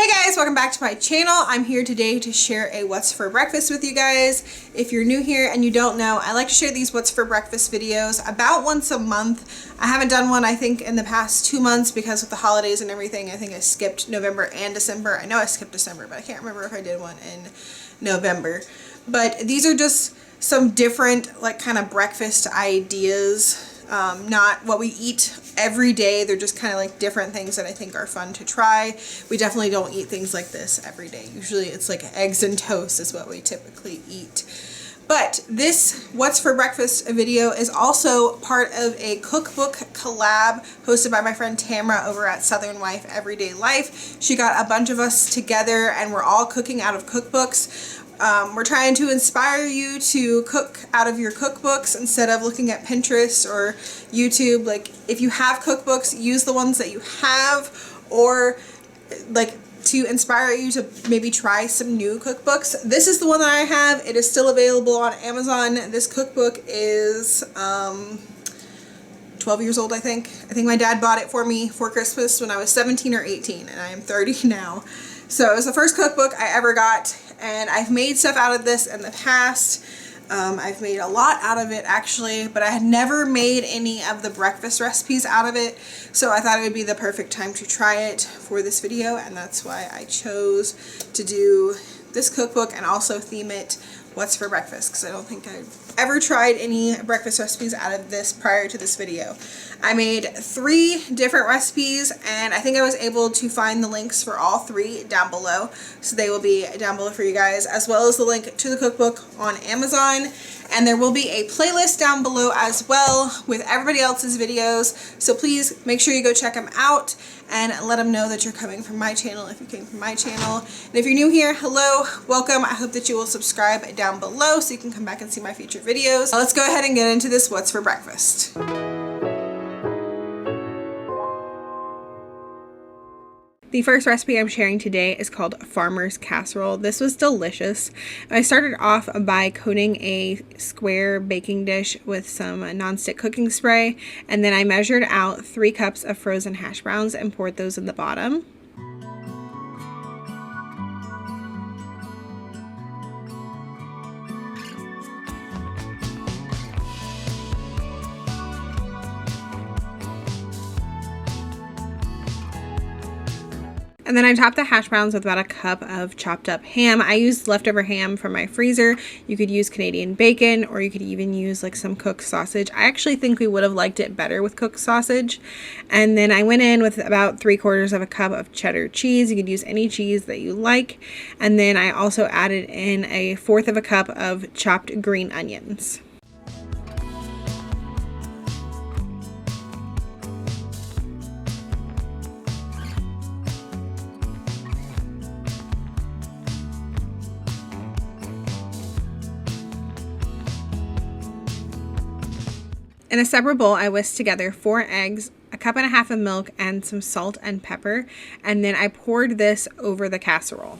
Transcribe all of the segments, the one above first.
Hey guys, welcome back to my channel. I'm here today to share a what's for breakfast with you guys. If you're new here and you don't know, I like to share these what's for breakfast videos about once a month. I haven't done one I think in the past 2 months because with the holidays and everything. I think I skipped November and December. I know I skipped December, but I can't remember if I did one in November. But these are just some different like kind of breakfast ideas. Not what we eat every day. They're just kind of like different things that I think are fun to try. We definitely don't eat things like this every day. Usually it's like eggs and toast is what we typically eat. But this What's for Breakfast video is also part of a cookbook collab hosted by my friend Tamara over at Southern Wife Everyday Life. She got a bunch of us together and we're all cooking out of cookbooks. We're trying to inspire you to cook out of your cookbooks instead of looking at Pinterest or YouTube. Like, if you have cookbooks, use the ones that you have, or like to inspire you to maybe try some new cookbooks. This is the one that I have. It is still available on Amazon. This cookbook is 12 years old, I think. I think my dad bought it for me for Christmas when I was 17 or 18, and I am 30 now. So it was the first cookbook I ever got, and I've made stuff out of this in the past. I've made a lot out of it actually, but I had never made any of the breakfast recipes out of it, so I thought it would be the perfect time to try it for this video, and that's why I chose to do this cookbook and also theme it What's for Breakfast, because I don't think I've ever tried any breakfast recipes out of this prior to this video. I made 3 different recipes, and I think I was able to find the links for all 3 down below, so they will be down below for you guys, as well as the link to the cookbook on Amazon. And there will be a playlist down below as well with everybody else's videos, so please make sure you go check them out and let them know that you're coming from my channel if you came from my channel. And if you're new here, hello, welcome. I hope that you will subscribe down below so you can come back and see my future videos. Let's go ahead and get into this What's for Breakfast. The first recipe I'm sharing today is called Farmer's Casserole. This was delicious. I started off by coating a square baking dish with some nonstick cooking spray, and then I measured out 3 cups of frozen hash browns and poured those in the bottom. And then I topped the hash browns with about a cup of chopped up ham. I used leftover ham from my freezer. You could use Canadian bacon, or you could even use like some cooked sausage. I actually think we would have liked it better with cooked sausage. And then I went in with about 3/4 of a cup of cheddar cheese. You could use any cheese that you like. And then I also added in 1/4 of a cup of chopped green onions. In a separate bowl, I whisked together 4 eggs, 1.5 cups of milk, and some salt and pepper, and then I poured this over the casserole.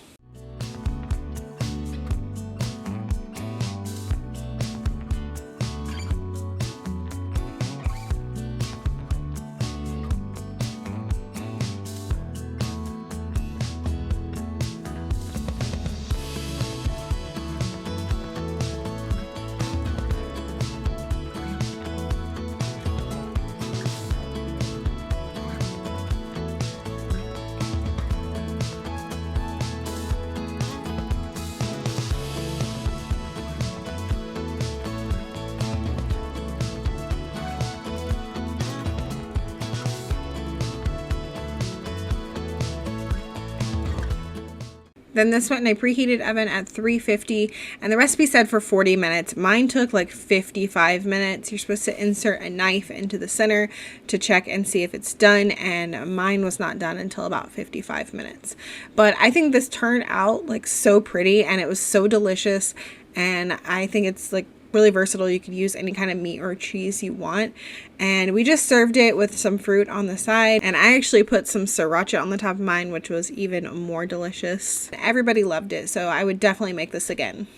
Then this went in a preheated oven at 350, and the recipe said for 40 minutes. Mine took like 55 minutes. You're supposed to insert a knife into the center to check and see if it's done, and mine was not done until about 55 minutes. But I think this turned out like so pretty, and it was so delicious, and I think it's like really versatile. You could use any kind of meat or cheese you want. And we just served it with some fruit on the side, and I actually put some sriracha on the top of mine, which was even more delicious. Everybody loved it, so I would definitely make this again.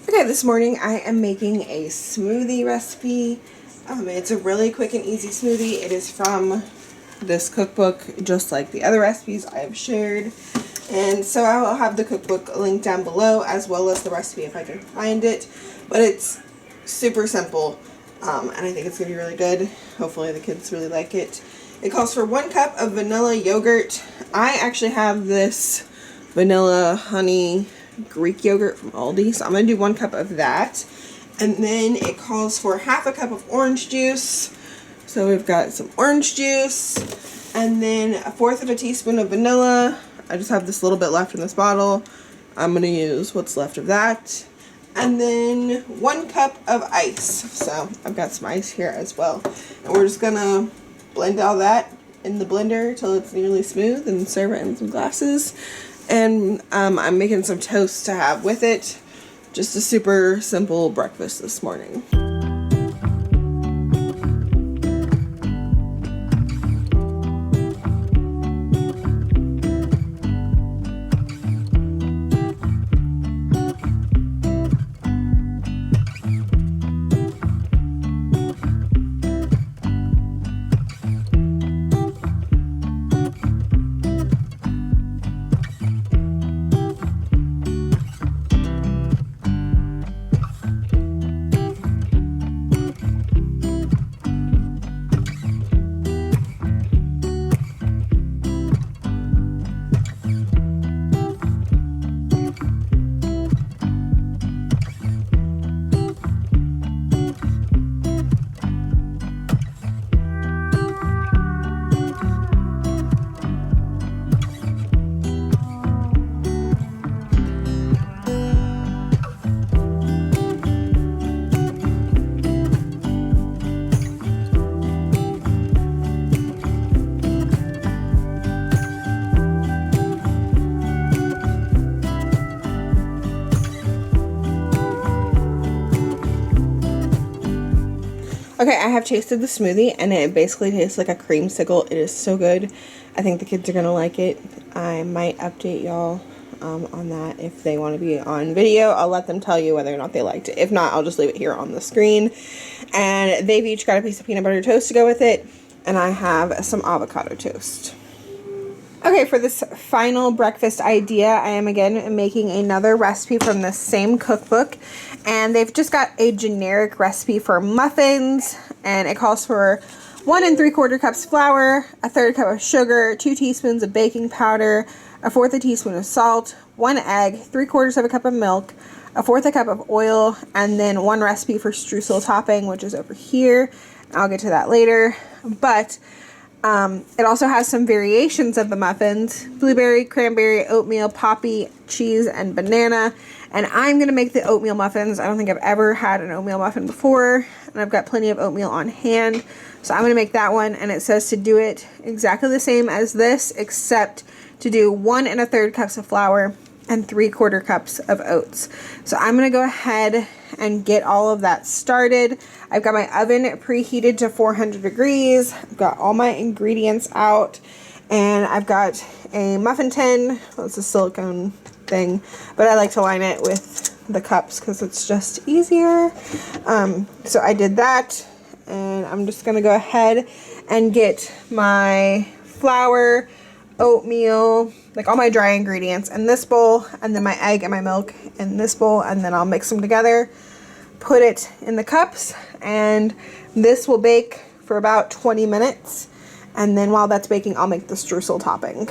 Okay, this morning I am making a smoothie recipe. It's a really quick and easy smoothie. It is from this cookbook, just like the other recipes I have shared. And so I will have the cookbook linked down below, as well as the recipe if I can find it. But it's super simple, and I think it's going to be really good. Hopefully the kids really like it. It calls for 1 cup of vanilla yogurt. I actually have this vanilla honey Greek yogurt from Aldi, so I'm going to do 1 cup of that. And then it calls for 1/2 cup of orange juice. So we've got some orange juice, and then 1/4 teaspoon of vanilla. I just have this little bit left in this bottle. I'm going to use what's left of that. And then 1 cup of ice. So I've got some ice here as well. And we're just going to blend all that in the blender till it's nearly smooth and serve it in some glasses. And I'm making some toast to have with it. Just a super simple breakfast this morning. Okay, I have tasted the smoothie, and it basically tastes like a creamsicle. It is so good. I think the kids are going to like it. I might update y'all on that if they want to be on video. I'll let them tell you whether or not they liked it. If not, I'll just leave it here on the screen. And they've each got a piece of peanut butter toast to go with it, and I have some avocado toast. Okay, for this final breakfast idea, I am again making another recipe from the same cookbook, and they've just got a generic recipe for muffins, and it calls for 1 3/4 cups flour, 1/3 cup of sugar, 2 teaspoons of baking powder, 1/4 teaspoon of salt, 1 egg, 3/4 cup of milk, 1/4 cup of oil, and then 1 recipe for streusel topping, which is over here. I'll get to that later, but it also has some variations of the muffins: blueberry, cranberry, oatmeal, poppy, cheese, and banana. And I'm going to make the oatmeal muffins. I don't think I've ever had an oatmeal muffin before, and I've got plenty of oatmeal on hand. So I'm going to make that one, and it says to do it exactly the same as this, except to do 1 1/3 cups of flour and 3/4 cups of oats. So I'm going to go ahead and get all of that started. I've got my oven preheated to 400 degrees. I've got all my ingredients out, and I've got a muffin tin. Well, it's a silicone thing, but I like to line it with the cups because it's just easier. So I did that, and I'm just going to go ahead and get my flour, oatmeal, like all my dry ingredients in this bowl, and then my egg and my milk in this bowl, and then I'll mix them together, put it in the cups, and this will bake for about 20 minutes. And then while that's baking, I'll make the streusel topping.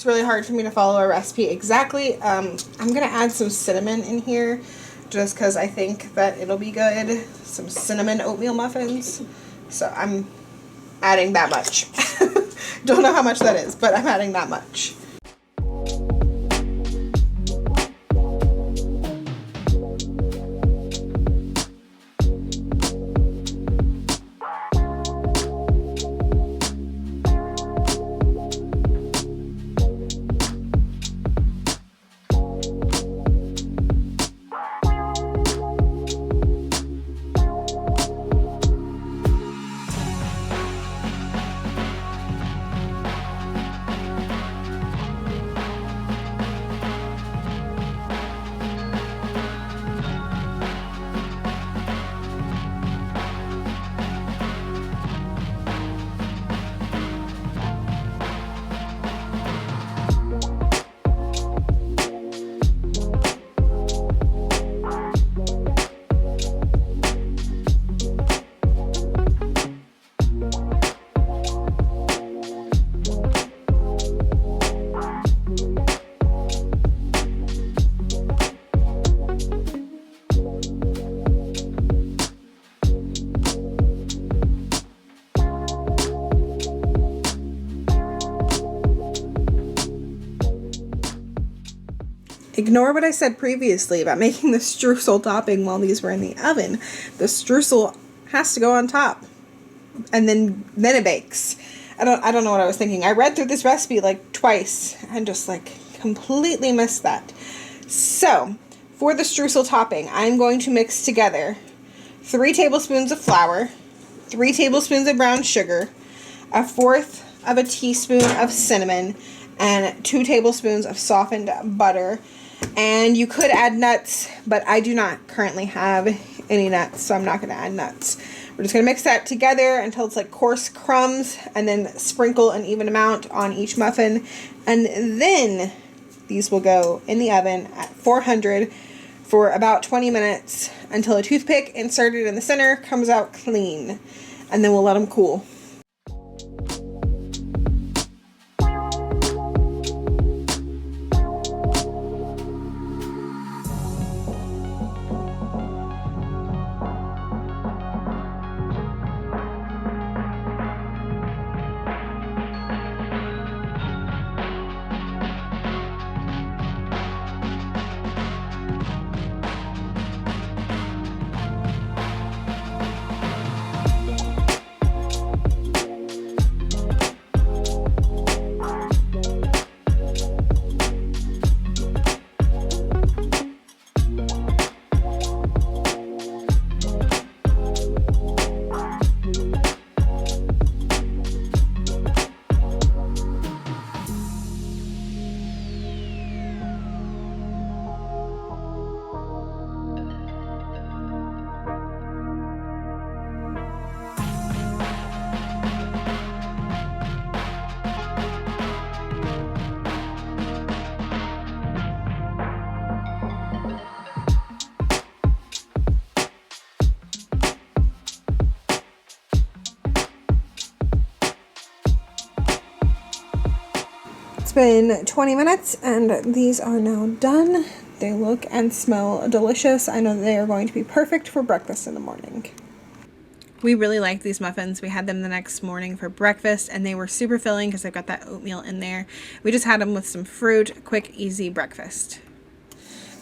Really hard for me to follow a recipe exactly. I'm gonna add some cinnamon in here just because I think that it'll be good. Some cinnamon oatmeal muffins. So I'm adding that much. Don't know how much that is, but I'm adding that much. Ignore what I said previously about making the streusel topping while these were in the oven. The streusel has to go on top, and then it bakes. I don't know what I was thinking. I read through this recipe like twice and just like completely missed that. So for the streusel topping, I'm going to mix together 3 tablespoons of flour, 3 tablespoons of brown sugar, 1/4 of a teaspoon of cinnamon, and 2 tablespoons of softened butter. And you could add nuts, but I do not currently have any nuts, so I'm not going to add nuts. We're just going to mix that together until it's like coarse crumbs, and then sprinkle an even amount on each muffin. And then these will go in the oven at 400 for about 20 minutes until a toothpick inserted in the center comes out clean. And then we'll let them cool. It's been 20 minutes and these are now done. They look and smell delicious. I know they are going to be perfect for breakfast in the morning. We really like these muffins. We had them the next morning for breakfast and they were super filling because they've got that oatmeal in there. We just had them with some fruit, quick, easy breakfast.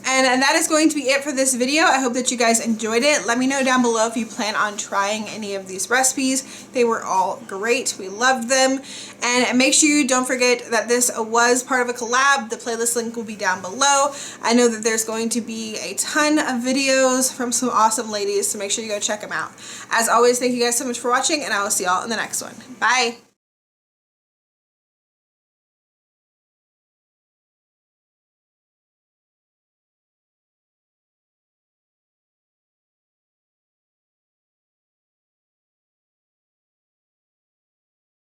And that is going to be it for this video. I hope that you guys enjoyed it. Let me know down below if you plan on trying any of these recipes. They were all great. We loved them. And make sure you don't forget that this was part of a collab. The playlist link will be down below. I know that there's going to be a ton of videos from some awesome ladies, so make sure you go check them out. As always, thank you guys so much for watching, and I will see y'all in the next one. Bye!